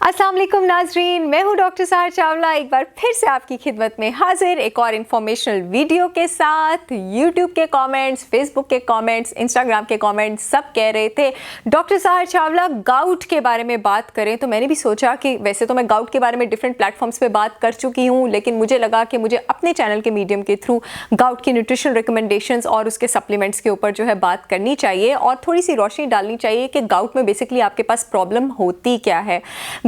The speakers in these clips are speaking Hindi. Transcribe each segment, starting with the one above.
अस्सलाम वालेकुम नाजरीन, मैं हूँ डॉक्टर साहर चावला एक बार फिर से आपकी खिदमत में हाजिर एक और इन्फॉर्मेशनल वीडियो के साथ। यूट्यूब के कमेंट्स, फेसबुक के कमेंट्स, इंस्टाग्राम के कमेंट्स सब कह रहे थे डॉक्टर साहर चावला गाउट के बारे में बात करें। तो मैंने भी सोचा कि वैसे तो मैं गाउट के बारे में डिफरेंट प्लेटफॉर्म्स पे बात कर चुकी हूँ, लेकिन मुझे लगा कि मुझे अपने चैनल के मीडियम के थ्रू गाउट की न्यूट्रिशनल रिकमेंडेशंस और उसके सप्लीमेंट्स के ऊपर जो है बात करनी चाहिए और थोड़ी सी रोशनी डालनी चाहिए कि गाउट में बेसिकली आपके पास प्रॉब्लम होती क्या है।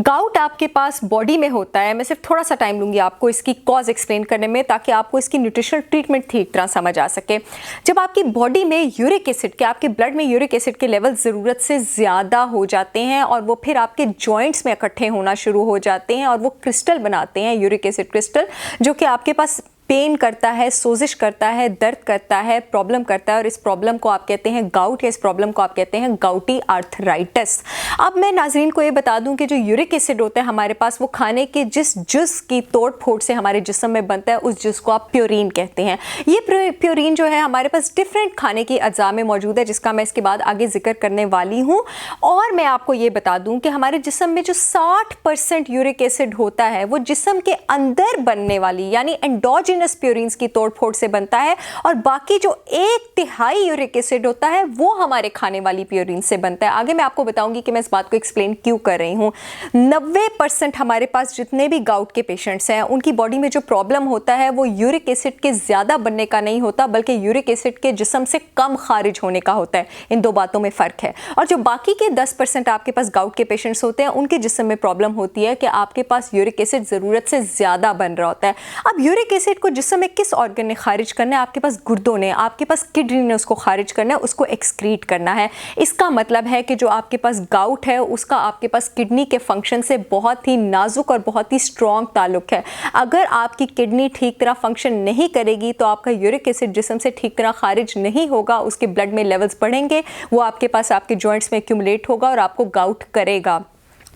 गाउट आपके पास बॉडी में होता है। मैं सिर्फ थोड़ा सा टाइम लूंगी आपको इसकी कॉज एक्सप्लेन करने में, ताकि आपको इसकी न्यूट्रिशनल ट्रीटमेंट ठीक तरह समझ आ सके। जब आपकी बॉडी में यूरिक एसिड के, आपके ब्लड में यूरिक एसिड के लेवल ज़रूरत से ज़्यादा हो जाते हैं और वो फिर आपके जॉइंट्स में इकट्ठे होना शुरू हो जाते हैं और वो क्रिस्टल बनाते हैं, यूरिक एसिड क्रिस्टल, जो कि आपके पास पेन करता है, सोजिश करता है, दर्द करता है, प्रॉब्लम करता है और इस प्रॉब्लम को आप कहते हैं गाउट या इस प्रॉब्लम को आप कहते हैं गाउटी आर्थराइटिस। अब मैं नाजरीन को ये बता दूं कि जो यूरिक एसिड होता है हमारे पास, वो खाने के जिस जुज़ की तोड़ फोड़ से हमारे जिस्म में बनता है उस जुज़ को आप प्योरीन कहते हैं। ये प्योरीन जो है हमारे पास डिफरेंट खाने की अज्जा में मौजूद है, जिसका मैं इसके बाद आगे जिक्र करने वाली हूँ। और मैं आपको ये बता दूँ कि हमारे जिस्म में जो 60% यूरिक एसिड होता है वो जिस्म के अंदर बनने वाली यानी एंडोजिनस प्योरीन्स की तोड़फोड़ से बनता है और बाकी जो 1/3 यूरिक एसिड होता है वो हमारे खाने वाली प्योरीन से बनता है। आगे मैं आपको बताऊंगी कि मैं इस बात को एक्सप्लेन क्यों कर रही हूं। 90% हमारे पास जितने भी गाउट के पेशेंट्स हैं उनकी बॉडी में जो प्रॉब्लम होता है वो यूरिक एसिड के ज्यादा बनने का नहीं होता, बल्कि यूरिक एसिड के जिस्म से कम खारिज होने का होता है। इन दो बातों में फर्क है। और जो बाकी के 10% आपके पास गाउट के पेशेंट्स होते हैं उनके जिस्म में प्रॉब्लम होती है कि आपके पास यूरिक एसिड जरूरत से ज्यादा बन रहा होता है। अब यूरिक एसिड को जिस्म में किस ऑर्गन ने खारिज करना है? आपके पास गुर्दों ने, आपके पास किडनी ने उसको खारिज करना है, उसको एक्सक्रीट करना है। इसका मतलब है कि जो आपके पास गाउट है उसका आपके पास किडनी के फंक्शन से बहुत ही नाजुक और बहुत ही स्ट्रॉन्ग ताल्लुक है। अगर आपकी किडनी ठीक तरह फंक्शन नहीं करेगी तो आपका यूरिक एसिड जिस्म से ठीक तरह खारिज नहीं होगा, उसके ब्लड में लेवल्स बढ़ेंगे, वो आपके पास आपके जॉइंट्स में एक्यूमुलेट होगा और आपको गाउट करेगा।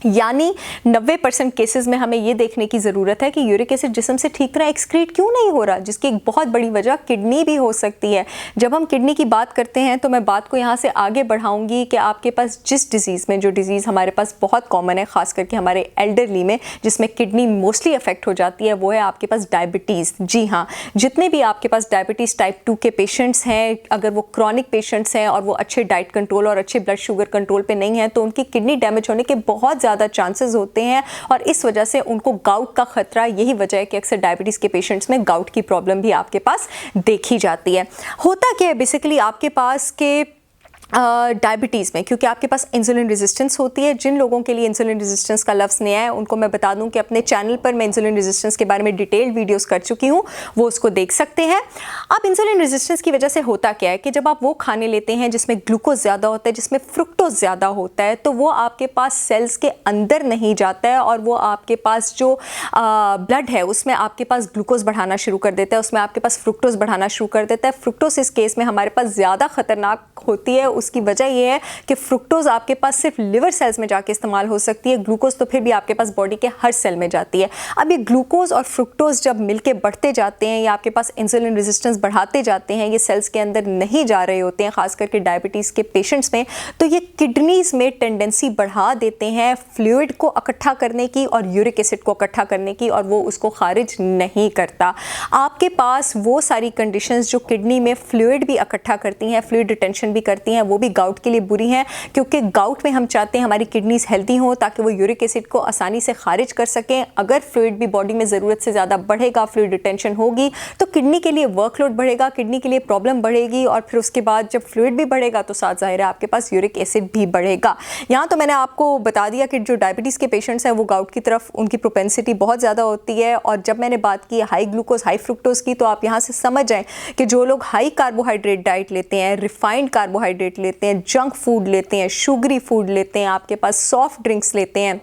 यानी 90% केसेस में हमें ये देखने की ज़रूरत है कि यूरिक एसिड जिस्म से ठीक तरह एक्सक्रीट क्यों नहीं हो रहा, जिसकी एक बहुत बड़ी वजह किडनी भी हो सकती है। जब हम किडनी की बात करते हैं तो मैं बात को यहाँ से आगे बढ़ाऊंगी कि आपके पास जिस डिज़ीज़ में, जो डिज़ीज़ हमारे पास बहुत कॉमन है ख़ास करके हमारे एल्डरली में, जिसमें किडनी मोस्टली अफेक्ट हो जाती है, वो है आपके पास डायबिटीज़। जी हाँ, जितने भी आपके पास डायबिटीज़ टाइप 2 के पेशेंट्स हैं, अगर वो क्रॉनिक पेशेंट्स हैं और वो अच्छे डाइट कंट्रोल और अच्छे ब्लड शुगर कंट्रोल पर नहीं हैं तो उनकी किडनी डैमेज होने के बहुत ज़्यादा चांसेस होते हैं और इस वजह से उनको गाउट का खतरा, यही वजह है कि अक्सर डायबिटीज़ के पेशेंट्स में गाउट की प्रॉब्लम भी आपके पास देखी जाती है। होता क्या है बेसिकली आपके पास के डायबिटीज़ में, क्योंकि आपके पास इंसुलिन रेजिस्टेंस होती है। जिन लोगों के लिए इंसुलिन रेजिस्टेंस का लफ्ज़ नया है उनको मैं बता दूं कि अपने चैनल पर मैं इंसुलिन रेजिस्टेंस के बारे में डिटेल्ड वीडियोस कर चुकी हूं, वो उसको देख सकते हैं। अब इंसुलिन रेजिस्टेंस की वजह से होता क्या है कि जब आप वो खाने लेते हैं जिसमें ग्लूकोज ज़्यादा होता है, जिसमें फ्रुक्टोज ज़्यादा होता है, तो वो आपके पास सेल्स के अंदर नहीं जाता है और वो आपके पास जो ब्लड है उसमें आपके पास ग्लूकोज बढ़ाना शुरू कर देता है, उसमें आपके पास फ्रुक्टोज बढ़ाना शुरू कर देता है। फ्रुक्टोज इस केस में हमारे पास ज़्यादा खतरनाक होती है। उसकी वजह यह है कि फ्रुक्टोज आपके पास सिर्फ लिवर सेल्स में जाके इस्तेमाल हो सकती है, ग्लूकोज तो फिर भी आपके पास बॉडी के हर सेल में जाती है। अब ये ग्लूकोज और फ्रुक्टोज जब मिलके बढ़ते जाते हैं या आपके पास इंसुलिन रेजिस्टेंस बढ़ाते जाते हैं, ये सेल्स के अंदर नहीं जा रहे होते हैं, खास करके डायबिटीज़ के पेशेंट्स में, तो ये किडनीज में टेंडेंसी बढ़ा देते हैं फ्लूइड को इकट्ठा करने की और यूरिक एसिड को इकट्ठा करने की, और वो उसको खारिज नहीं करता। आपके पास वो सारी कंडीशंस जो किडनी में फ्लूइड भी इकट्ठा करती हैं, फ्लूइड रिटेंशन भी करती हैं, वो भी गाउट के लिए बुरी हैं, क्योंकि गाउट में हम चाहते हैं हमारी किडनीज हेल्दी हो ताकि वो यूरिक एसिड को आसानी से खारिज कर सकें। अगर फ्लूइड भी बॉडी में ज़रूरत से ज़्यादा बढ़ेगा, फ्लूइड रिटेंशन होगी, तो किडनी के लिए वर्कलोड बढ़ेगा, किडनी के लिए प्रॉब्लम बढ़ेगी और फिर उसके बाद जब फ्लूइड भी बढ़ेगा तो साथ ज़ाहिर है आपके पास यूरिक एसिड भी बढ़ेगा। यहाँ तो मैंने आपको बता दिया कि जो डायबिटीज़ के पेशेंट्स हैं वो गाउट की तरफ उनकी प्रोपेंसिटी बहुत ज़्यादा होती है। और जब मैंने बात की हाई ग्लूकोज हाई फ्रुक्टोज की, तो आप यहाँ से समझ जाएँ कि जो लोग हाई कार्बोहाइड्रेट डाइट लेते हैं, रिफाइंड कार्बोहाइड्रेट लेते हैं, जंक फूड लेते हैं, शुगरी फूड लेते हैं, आपके पास सॉफ्ट ड्रिंक्स लेते हैं,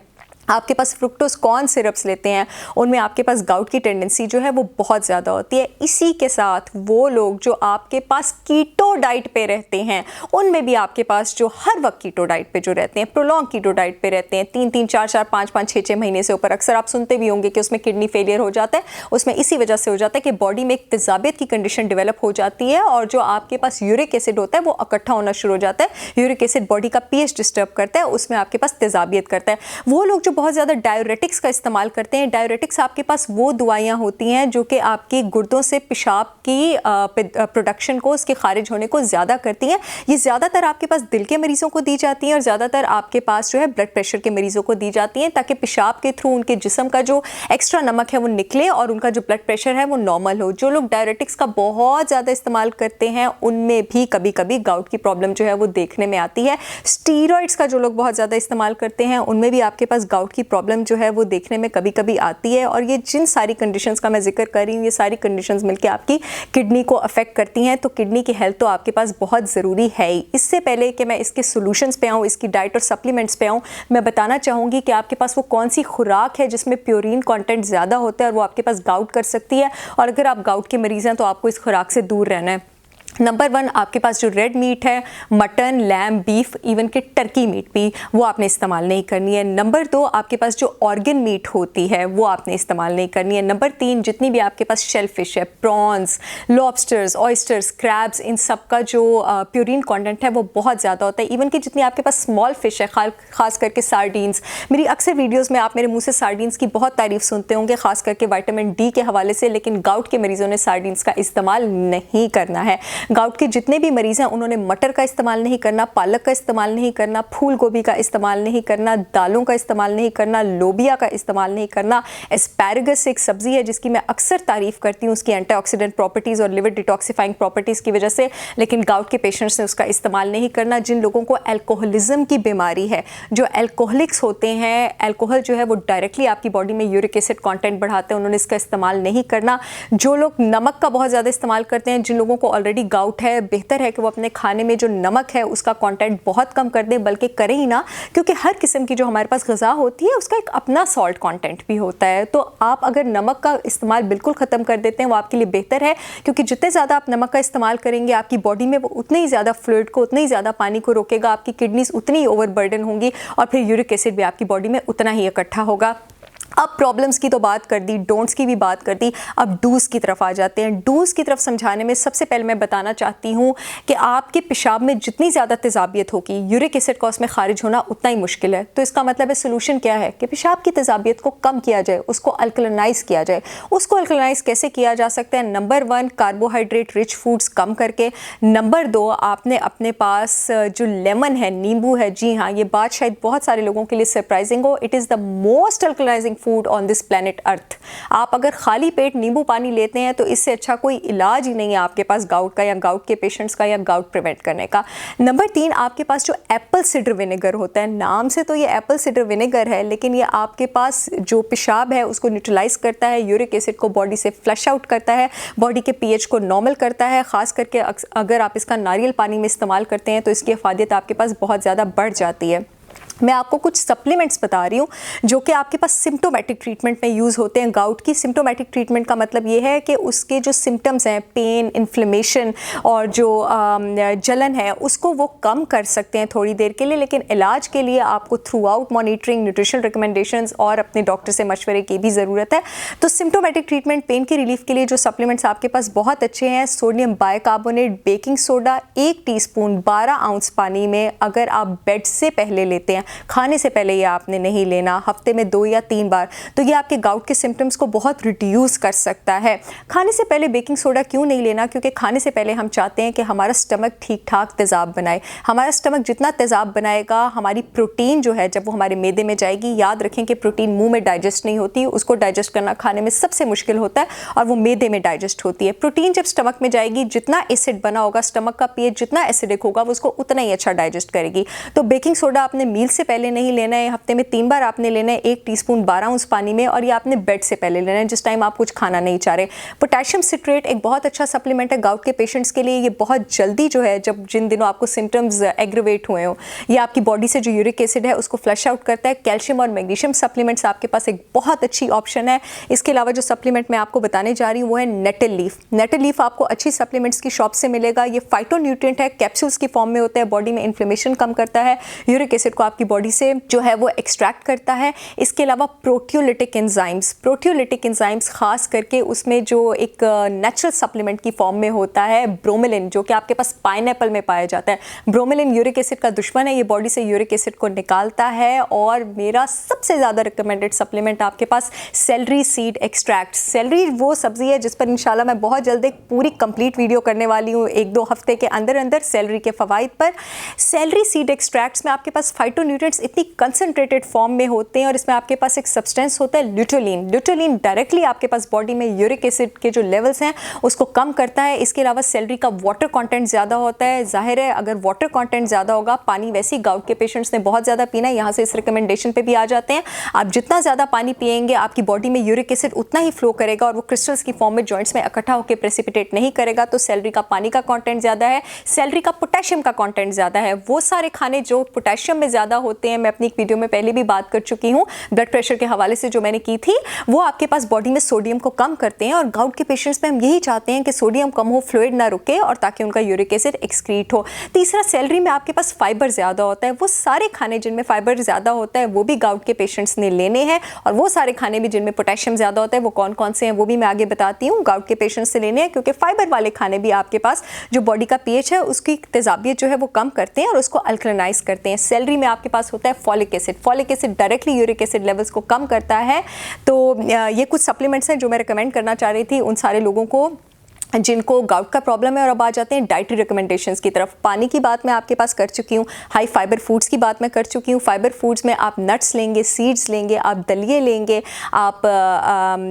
आपके पास फ्रुक्टोज कॉर्न सिरप्स लेते हैं, उनमें आपके पास गाउट की टेंडेंसी जो है वो बहुत ज़्यादा होती है। इसी के साथ वो लोग जो आपके पास कीटो डाइट पे रहते हैं, उनमें भी आपके पास जो हर वक्त कीटो डाइट पे जो रहते हैं, प्रोलॉन्ग कीटो डाइट पे रहते हैं, 3-3, 4-4, 5-5, 6-6 महीने से ऊपर, अक्सर आप सुनते भी होंगे कि उसमें किडनी फेलियर हो जाता है। उसमें इसी वजह से हो जाता है कि बॉडी में एक तेजाबियत की कंडीशन डेवलप हो जाती है और जो आपके पास यूरिक एसिड होता है वो इकट्ठा होना शुरू हो जाता है। यूरिक एसिड बॉडी का पीएच डिस्टर्ब करता है, उसमें आपके पास तेजाबियत करता है। वो लोग जो बहुत ज़्यादा डायरेटिक्स का इस्तेमाल करते हैं। डायरेटिक्स आपके पास वो दवाइयाँ होती हैं जो कि आपके गुर्दों से पेशाब की प्रोडक्शन को, उसके खारिज होने को ज़्यादा करती हैं। ये ज़्यादातर आपके पास दिल के मरीज़ों को दी जाती हैं और ज़्यादातर आपके पास जो है ब्लड प्रेशर के मरीज़ों को दी जाती हैं, ताकि पेशाब के थ्रू उनके जिस्म का जो एक्स्ट्रा नमक है वो निकले और उनका जो ब्लड प्रेशर है वो नॉर्मल हो। जो लोग डायरेटिक्स का बहुत ज़्यादा इस्तेमाल करते हैं उनमें भी कभी कभी गाउट की प्रॉब्लम जो है वो देखने में आती है। स्टीरॉइड्स का जो लोग बहुत ज़्यादा इस्तेमाल करते हैं उनमें भी आपके पास गाउट की प्रॉब्लम जो है वो देखने में कभी कभी आती है। और ये जिन सारी कंडीशंस का मैं जिक्र कर रही हूँ, ये सारी कंडीशंस मिलकर आपकी किडनी को अफेक्ट करती हैं। तो किडनी की हेल्थ तो आपके पास बहुत ज़रूरी है ही। इससे पहले कि मैं इसके सोल्यूशंस पे आऊँ, इसकी डाइट और सप्लीमेंट्स पे आऊँ, मैं बताना चाहूँगी कि आपके पास वो कौन सी खुराक है जिसमें प्योरीन कंटेंट ज़्यादा होता है और वो आपके पास गाउट कर सकती है। और अगर आप गाउट के मरीज़ हैं तो आपको इस खुराक से दूर रहना है। नंबर 1, आपके पास जो रेड मीट है, मटन, लैम, बीफ, इवन कि टर्की मीट भी, वो आपने इस्तेमाल नहीं करनी है। नंबर 2, आपके पास जो ऑर्गन मीट होती है वो आपने इस्तेमाल नहीं करनी है। नंबर 3, जितनी भी आपके पास शेल फिश है, प्रॉन्स, लॉबस्टर्स, ऑयस्टर्स, क्रैब्स, इन सब का जो प्योरीन कंटेंट है वो बहुत ज़्यादा होता है। इवन कि जितनी आपके पास स्मॉल फिश है, खास करके सार्डीन्स, मेरी अक्सर वीडियोज़ में आप मेरे मुँह से सार्डीन्स की बहुत तारीफ़ सुनते होंगे, खास करके विटामिन डी के हवाले से, लेकिन गाउट के मरीज़ों ने सार्डीन्स का इस्तेमाल नहीं करना है। गाउट के जितने भी मरीज़ हैं उन्होंने मटर का इस्तेमाल नहीं करना, पालक का इस्तेमाल नहीं करना, फूल गोभी का इस्तेमाल नहीं करना, दालों का इस्तेमाल नहीं करना, लोबिया का इस्तेमाल नहीं करना। एस्पैरागस एक सब्ज़ी है जिसकी मैं अक्सर तारीफ़ करती हूँ उसकी एंटीऑक्सीडेंट प्रॉपर्टीज़ और लिवर डिटॉक्सिफाइंग प्रॉपर्टीज़ की वजह से, लेकिन गाउट के पेशेंट्स ने उसका इस्तेमाल नहीं करना। जिन लोगों को एल्कोहलिज्म की बीमारी है, जो एल्कोहलिक्स होते हैं, एल्कोहल जो है वो डायरेक्टली आपकी बॉडी में यूरिक एसिड कॉन्टेंट बढ़ाते हैं, उन्होंने इसका इस्तेमाल नहीं करना। जो लोग नमक का बहुत ज़्यादा इस्तेमाल करते हैं, जिन लोगों को ऑलरेडी गाउट है, बेहतर है कि वो अपने खाने में जो नमक है उसका कंटेंट बहुत कम कर दें, बल्कि करें ही ना, क्योंकि हर किस्म की जो हमारे पास ग़िज़ा होती है उसका एक अपना सॉल्ट कंटेंट भी होता है। तो आप अगर नमक का इस्तेमाल बिल्कुल ख़त्म कर देते हैं वो आपके लिए बेहतर है, क्योंकि जितने ज़्यादा आप नमक का इस्तेमाल करेंगे आपकी बॉडी में वो उतने ही ज़्यादा फ्लूइड को, उतने ही ज़्यादा पानी को रोकेगा, आपकी किडनीज उतनी ही ओवरबर्डन होंगी और फिर यूरिक एसिड भी आपकी बॉडी में उतना ही इकट्ठा होगा। अब प्रॉब्लम्स की तो बात कर दी, डोंट्स की भी बात कर दी, अब डूज़ की तरफ आ जाते हैं। डूज़ की तरफ समझाने में सबसे पहले मैं बताना चाहती हूँ कि आपके पेशाब में जितनी ज़्यादा तेज़ाबियत होगी, यूरिक एसिड का उसमें खारिज होना उतना ही मुश्किल है। तो इसका मतलब है सोल्यूशन क्या है कि पेशाब की तेज़ाबियत को कम किया जाए, उसको अल्कलाइज़ किया जाए। उसको अल्कलाइज़ कैसे किया जा सकता है? नंबर 1, कार्बोहाइड्रेट रिच फूड्स कम करके। नंबर 2, आपने अपने पास जो लेमन है, नींबू है, जी हाँ, ये बात शायद बहुत सारे लोगों के लिए सरप्राइजिंग हो, it is the most alkalising food on this planet earth. आप अगर खाली पेट नींबू पानी लेते हैं तो इससे अच्छा कोई इलाज ही नहीं है आपके पास गाउट का, या गाउट के पेशेंट्स का, या गाउट प्रिवेंट करने का। नंबर 3, आपके पास जो एप्पल सिडर विनेगर होता है, नाम से तो ये एप्पल सिडर विनेगर है, लेकिन ये आपके पास जो पेशाब है उसको न्यूट्रलाइज करता है, यूरिक एसिड को बॉडी से फ्लश आउट करता है, बॉडी के पीएच को नॉर्मल करता है। ख़ास करके अगर आप इसका नारियल पानी में इस्तेमाल करते हैं तो इसकी अफादियत आपके पास बहुत ज़्यादा बढ़ जाती है। मैं आपको कुछ सप्लीमेंट्स बता रही हूँ जो कि आपके पास सिम्टोमेटिक ट्रीटमेंट में यूज़ होते हैं। गाउट की सिम्टोमेटिक ट्रीटमेंट का मतलब ये है कि उसके जो सिम्टम्स हैं, पेन, इन्फ्लेमेशन और जो जलन है, उसको वो कम कर सकते हैं थोड़ी देर के लिए, लेकिन इलाज के लिए आपको through out monitoring, nutrition recommendations और अपने डॉक्टर से मशवरे की भी ज़रूरत है। तो सिम्टोमेटिक ट्रीटमेंट, पेन की रिलीफ के लिए जो सप्लीमेंट्स आपके पास बहुत अच्छे हैं, sodium bicarbonate, baking soda 1 teaspoon 12 ounce पानी में अगर आप बेड से पहले लेते हैं, खाने से पहले ये आपने नहीं लेना, हफ्ते में 2 या 3 बार, तो ये आपके गाउट के सिम्टम्स को बहुत रिड्यूस कर सकता है। खाने से पहले बेकिंग सोडा क्यों नहीं लेना? क्योंकि खाने से पहले हम चाहते हैं कि हमारा स्टमक ठीक ठाक तेज़ाब बनाए। हमारा स्टमक जितना तेज़ाब बनाएगा, हमारी प्रोटीन जो है जब वो हमारे मैदे में जाएगी, याद रखें कि प्रोटीन मुंह में डाइजेस्ट नहीं होती, उसको डाइजेस्ट करना खाने में सबसे मुश्किल होता है और वो मैदे में डाइजेस्ट होती है। प्रोटीन जब स्टमक में जाएगी, जितना एसिड बना होगा, स्टमक का पीएच जितना एसिडिक होगा, वो उसको उतना ही अच्छा डाइजेस्ट करेगी। तो बेकिंग सोडा आपने मील से पहले नहीं लेना है, हफ्ते में 3 बार आपने लेना है 1 टीस्पून 12 आउंस पानी में, और ये आपने बेड से पहले लेना है जिस टाइम आप कुछ खाना नहीं चाह रहे। पोटेशियम सिट्रेट एक बहुत अच्छा सप्लीमेंट है गाउट के पेशेंट्स के लिए। ये बहुत जल्दी जो है, जब जिन दिनों आपको सिम्टम्स एग्रीवेट हुए हो, ये आपकी बॉडी से जो यूरिक एसिड है उसको फ्लश आउट करता है। कैल्शियम और मैग्नीशियम सप्लीमेंट्स आपके पास एक बहुत अच्छी ऑप्शन है। इसके अलावा जो सप्लीमेंट मैं आपको बताने जा रही हूँ वो है नेटल लीफ। नेटल लीफ आपको अच्छी सप्लीमेंट्स की शॉप से मिलेगा। ये फाइटोन्यूट्रिएंट है, कैप्सूल्स की फॉर्म में होता है, बॉडी में इन्फ्लेमेशन कम करता है, यूरिक एसिड को आपकी बॉडी से जो है वो एक्सट्रैक्ट करता है। इसके अलावा प्रोटियोलिटिक एंजाइम्स खास करके उसमें जो एक नेचुरल सप्लीमेंट की फॉर्म में होता है ब्रोमेलिन, जो कि आपके पास पाइनएप्पल में पाया जाता है। ब्रोमेलिन यूरिक एसिड का दुश्मन है, ये बॉडी से यूरिक एसिड को निकालता है। और मेरा सबसे ज़्यादा रिकमेंडेड सप्लीमेंट आपके पास सेलरी सीड एक्सट्रैक्ट। सेलरी वो सब्जी है जिस पर इंशाल्लाह मैं बहुत जल्द एक पूरी कंप्लीट वीडियो करने वाली हूँ 1-2 हफ्ते के अंदर अंदर सेलरी के फ़वाइद पर। सेलरी सीड एक्सट्रैक्ट्स में आपके पास फाइटोन्यूट्रिएंट्स इतनी कंसनट्रेटेड फॉर्म में होते हैं और इसमें आपके पास एक सब्सटेंस होता है ल्यूटेलिन। ल्यूटेलिन डायरेक्टली आपके पास बॉडी में यूरिक एसिड के जो लेवल्स हैं उसको कम करता है। इसके अलावा सेलरी का वाटर कंटेंट ज़्यादा होता है। जाहिर है अगर वाटर कंटेंट ज़्यादा होगा, पानी वैसे ही गाउट के पेशेंट्स ने बहुत ज़्यादा पीना है, यहाँ से इस रिकमेंडेशन पे भी आ जाते हैं। आप जितना ज़्यादा पानी पिएंगे आपकी बॉडी में यूरिक एसिड उतना ही फ्लो करेगा और वो क्रिस्टल्स की फॉर्म में जॉइंट्स में इकट्ठा होकर प्रेसिपिटेट नहीं करेगा। तो सेलरी का पानी का कंटेंट ज़्यादा है, सेलरी का पोटेशियम का कंटेंट ज़्यादा है। वो सारे खाने जो पोटेशियम में ज़्यादा होते हैं, मैं अपनी एक वीडियो में पहले भी बात कर चुकी हूँ ब्लड प्रेशर के हवाले से जो मैंने की थी, वो आपके पास बॉडी में सोडियम को कम करते हैं। और गाउट के पेशेंट्स में हम यही चाहते हैं कि सोडियम कम हो, फ्लूइड ना रुके और ताकि उनका यूरिक एसिड एक्सक्रीट हो। तीसरा, सेलरी में आपके पास फाइबर ज़्यादा होता है। वो सारे खाने जिनमें फाइबर ज़्यादा होता है वो भी गाउट के पेशेंट्स ने लेने हैं, और वो सारे खाने भी जिनमें पोटेशियम ज़्यादा होता है वो कौन कौन से हैं वो भी मैं आगे बताती हूँ, गाउट के पेशेंट्स से लेने हैं। क्योंकि फाइबर वाले खाने भी आपके पास जो बॉडी का पीएच है उसकी तेजाबियत जो है वो कम करते हैं और उसको अल्कलाइज करते हैं। सेलरी में आपके पास होता है folic acid. Folic acid directly uric acid levels को कम करता है। तो ये कुछ सप्लीमेंट्स हैं जो मैं रिकमेंड करना चाह रही थी उन सारे लोगों को जिनको गाउट का प्रॉब्लम है। और अब आ जाते हैं डाइटरी रिकमेंडेशंस की तरफ। पानी की बात मैं आपके पास कर चुकी हूँ, हाई फाइबर फूड्स की बात मैं कर चुकी हूँ। फाइबर फूड्स में आप नट्स लेंगे, सीड्स लेंगे, आप दलिए लेंगे, आप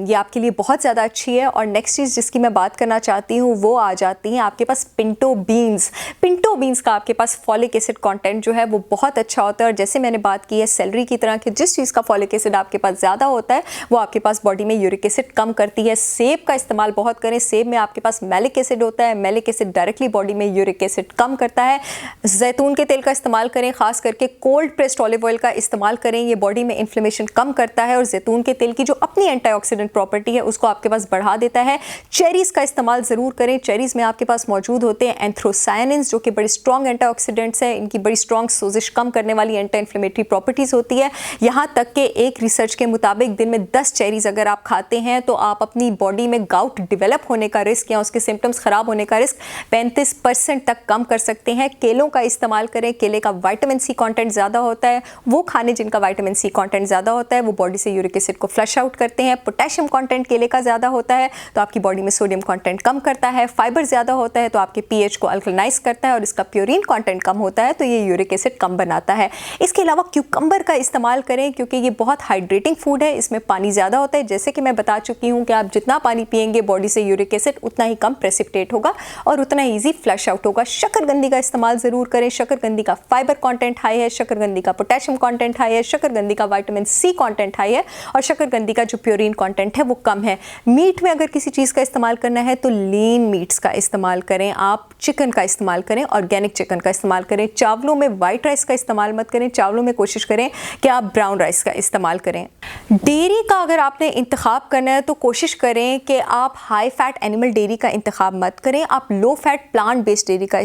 ये आपके लिए बहुत ज़्यादा अच्छी है। और नेक्स्ट चीज़ जिसकी मैं बात करना चाहती हूँ वो आ जाती हैं आपके पास पिंटो बीन्स। पिंटो बीन्स का आपके पास फॉलिक एसिड कॉन्टेंट जो है वो बहुत अच्छा होता है। और जैसे मैंने बात की है सेलरी की तरह कि जिस चीज़ का फॉलिक एसिड आपके पास ज़्यादा होता है वो आपके पास बॉडी में यूरिक एसिड कम करती है। सेब का इस्तेमाल बहुत करें। सेब में आपके पास मैलिक एसिड होता है। मैलिक एसिड डायरेक्टली बॉडी में यूरिक एसिड कम करता है। जैतून के तेल का इस्तेमाल करें, खास करके कोल्ड प्रेस्ड ऑलिव ऑयल का इस्तेमाल करें, ये बॉडी में इन्फ्लेमेशन कम करता है। और जैतून के तेल की जो अपनी एंटीऑक्सीडेंट प्रॉपर्टी है उसको आपके पास बढ़ा देता है। चेरीज़ का इस्तेमाल ज़रूर करें। चेरीज़ में आपके पास मौजूद होते हैं एंथ्रोसायनिन्स जो कि बड़ी स्ट्रॉन्ग एंटीऑक्सीडेंट्स है। इनकी बड़ी स्ट्रॉन्ग सोजिश कम करने वाली एंटी इन्फ्लेमेटरी प्रॉपर्टीज़ होती है। यहाँ तक कि एक रिसर्च के मुताबिक दिन में 10 चेरीज़ अगर आप खाते हैं तो आप अपनी बॉडी में गाउट डेवलप होने का रिस्क या उसके सिम्टम्स खराब होने का रिस्क 35% तक कम कर सकते हैं। केलों का इस्तेमाल करें। केले का विटामिन सी कंटेंट ज़्यादा होता है। वो खाने जिनका विटामिन सी कंटेंट ज़्यादा होता है वो बॉडी से यूरिक एसिड को फ्लश आउट करते हैं। पोटेशियम कंटेंट केले का ज़्यादा होता है तो आपकी बॉडी में सोडियम कंटेंट कम करता है। फाइबर ज़्यादा होता है तो आपके पीएच को अल्कलाइज करता है। और इसका प्योरीन कंटेंट कम होता है तो ये यूरिक एसिड कम बनाता है। इसके अलावा क्यूकम्बर का इस्तेमाल करें क्योंकि ये बहुत हाइड्रेटिंग फूड है। इसमें पानी ज़्यादा होता है। जैसे कि मैं बता चुकी हूँ कि आप जितना पानी पिएंगे बॉडी से यूरिक एसिड उतना ही कम प्रेसिपिटेट होगा और उतना ईजी फ्लश आउट होगा। शकरकंदी का इस्तेमाल ज़रूर करें। शकरकंदी का फाइबर कंटेंट हाई है, शकरकंदी का पोटेशियम कंटेंट हाई है, शकरकंदी का विटामिन सी कंटेंट हाई है और शकरकंदी का जो प्योरीन कंटेंट है वो कम है। मीट में अगर किसी चीज़ का इस्तेमाल करना है तो लीन मीट्स का इस्तेमाल करें। आप चिकन का इस्तेमाल करें, ऑर्गेनिक चिकन का इस्तेमाल करें। चावलों में वाइट राइस का इस्तेमाल मत करें। चावलों में कोशिश करें कि आप ब्राउन राइस का इस्तेमाल करें। डेयरी का अगर आपने इंतखाब करना है तो कोशिश करें कि आप हाई फैट एनिमल डेयरी का इंतखाब मत करें। आप low fat plant based dairy का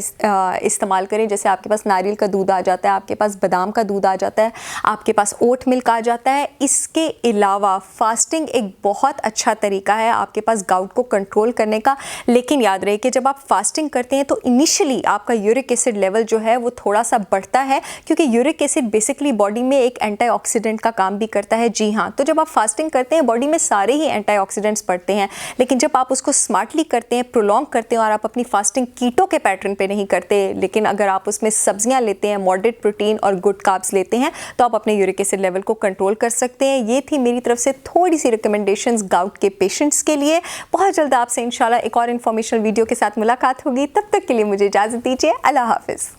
इस्तेमाल करें। जैसे आपके पास नारियल का दूध आ जाता है, आपके पास बादाम का दूध आ जाता है, आपके पास ओट मिल्क आ जाता है। इसके अलावा फास्टिंग एक बहुत अच्छा तरीका है आपके पास गाउट को कंट्रोल करने का। लेकिन याद रहे कि जब आप फास्टिंग करते हैं तो इनिशियली आपका यूरिक एसिड लेवल जो है वो थोड़ा सा बढ़ता है क्योंकि यूरिक एसिड बेसिकली बॉडी में एक एंटीऑक्सीडेंट का काम भी करता है। जी हाँ, तो जब आप फास्टिंग करते हैं बॉडी में सारे ही एंटीऑक्सीडेंट्स बढ़ते हैं। लेकिन जब आप उसको स्मार्टली करते हैं, प्रोलॉन्ग करते हैं और आप अपनी फास्टिंग कीटो के पैटर्न पे नहीं करते, लेकिन अगर आप उसमें सब्जियां लेते हैं, मॉडरेट प्रोटीन और गुड कार्ब्स लेते हैं तो आप अपने यूरिक एसिड लेवल को कंट्रोल कर सकते हैं। ये थी मेरी तरफ से थोड़ी सी रिकमेंडेशंस गाउट के पेशेंट्स के लिए। बहुत जल्द आपसे इंशाल्लाह एक और इन्फॉर्मेशनल वीडियो के साथ मुलाकात होगी। तब तक के लिए मुझे इजाज़त दीजिए। अल्लाह हाफिज़।